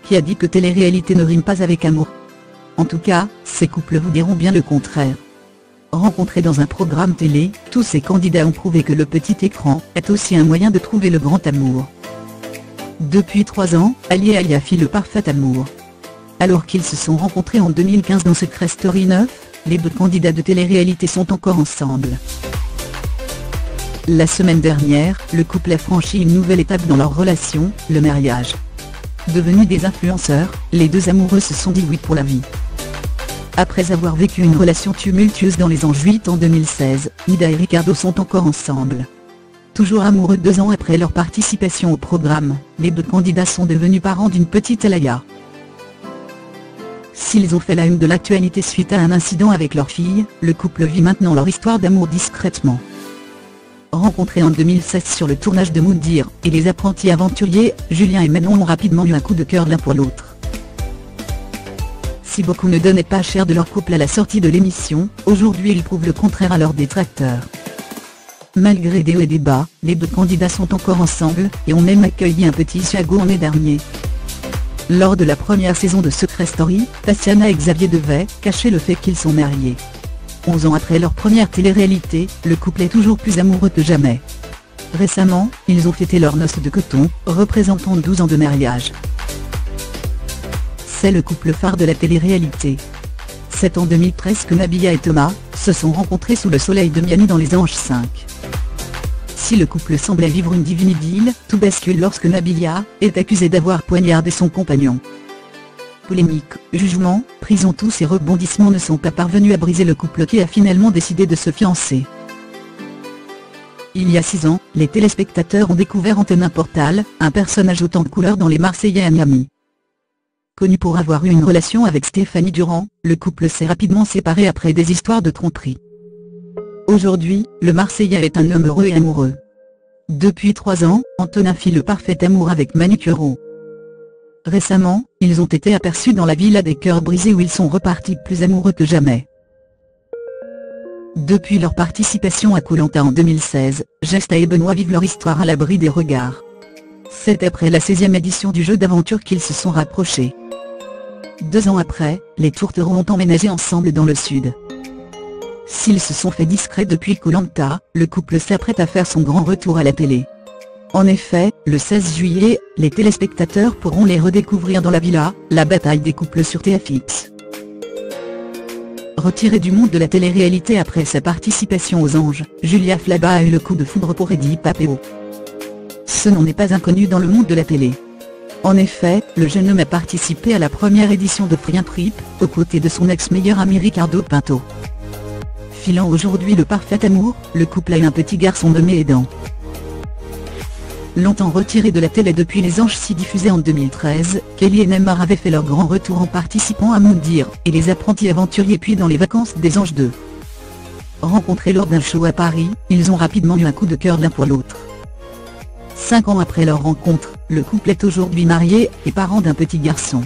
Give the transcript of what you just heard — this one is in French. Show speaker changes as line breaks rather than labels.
qui a dit que télé-réalité ne rime pas avec amour. En tout cas, ces couples vous diront bien le contraire. Rencontrés dans un programme télé, tous ces candidats ont prouvé que le petit écran est aussi un moyen de trouver le grand amour. Depuis 3 ans, Ali et Alia fit le parfait amour. Alors qu'ils se sont rencontrés en 2015 dans Secret Story 9, les 2 candidats de télé-réalité sont encore ensemble. La semaine dernière, le couple a franchi une nouvelle étape dans leur relation, le mariage. Devenus des influenceurs, les 2 amoureux se sont dit oui pour la vie. Après avoir vécu une relation tumultueuse dans les anges 8 en 2016, Nida et Ricardo sont encore ensemble. Toujours amoureux 2 ans après leur participation au programme, les 2 candidats sont devenus parents d'une petite Alaya. S'ils ont fait la une de l'actualité suite à un incident avec leur fille, le couple vit maintenant leur histoire d'amour discrètement. Rencontrés en 2016 sur le tournage de Moundir et les apprentis aventuriers, Julien et Manon ont rapidement eu un coup de cœur l'un pour l'autre. Si beaucoup ne donnaient pas cher de leur couple à la sortie de l'émission, aujourd'hui ils prouvent le contraire à leurs détracteurs. Malgré des hauts et des bas, les 2 candidats sont encore ensemble, et ont même accueilli un petit Thiago en mai dernier. Lors de la première saison de Secret Story, Tatiana et Xavier devaient cacher le fait qu'ils sont mariés. 11 ans après leur première télé-réalité, le couple est toujours plus amoureux que jamais. Récemment, ils ont fêté leurs noces de coton, représentant 12 ans de mariage. C'est le couple phare de la télé-réalité. C'est en 2013 que Nabila et Thomas se sont rencontrés sous le soleil de Miami dans les Anges 5. Si le couple semblait vivre une divine idylle, tout bascule lorsque Nabila est accusée d'avoir poignardé son compagnon. Polémique, jugement, prison, tous ces rebondissements ne sont pas parvenus à briser le couple qui a finalement décidé de se fiancer. Il y a 6 ans, les téléspectateurs ont découvert Antonin Portal, un personnage autant de couleurs dans Les Marseillais à Miami. Connu pour avoir eu une relation avec Stéphanie Durand, le couple s'est rapidement séparé après des histoires de tromperie. Aujourd'hui, le Marseillais est un homme heureux et amoureux. Depuis 3 ans, Antonin fit le parfait amour avec Manu Chao. Récemment, ils ont été aperçus dans la villa des cœurs brisés où ils sont repartis plus amoureux que jamais. Depuis leur participation à Koh Lanta en 2016, Gesta et Benoît vivent leur histoire à l'abri des regards. C'est après la 16e édition du jeu d'aventure qu'ils se sont rapprochés. 2 ans après, les tourtereaux ont emménagé ensemble dans le sud. S'ils se sont fait discrets depuis Koh Lanta, le couple s'apprête à faire son grand retour à la télé. En effet, le 16 juillet, les téléspectateurs pourront les redécouvrir dans la villa, la bataille des couples sur TFX. Retirée du monde de la télé-réalité après sa participation aux Anges, Julia Flaba a eu le coup de foudre pour Eddie Papéo. Ce nom n'est pas inconnu dans le monde de la télé. En effet, le jeune homme a participé à la première édition de Prix Trip, aux côtés de son ex-meilleur ami Ricardo Pinto. Filant aujourd'hui le parfait amour, le couple a un petit garçon nommé Aidan. Longtemps retirés de la télé depuis Les Anges 6 diffusés en 2013, Kelly et Neymar avaient fait leur grand retour en participant à Moundir et Les Apprentis Aventuriers puis dans Les Vacances des Anges 2. Rencontrés lors d'un show à Paris, ils ont rapidement eu un coup de cœur l'un pour l'autre. 5 ans après leur rencontre, le couple est aujourd'hui marié et parent d'un petit garçon.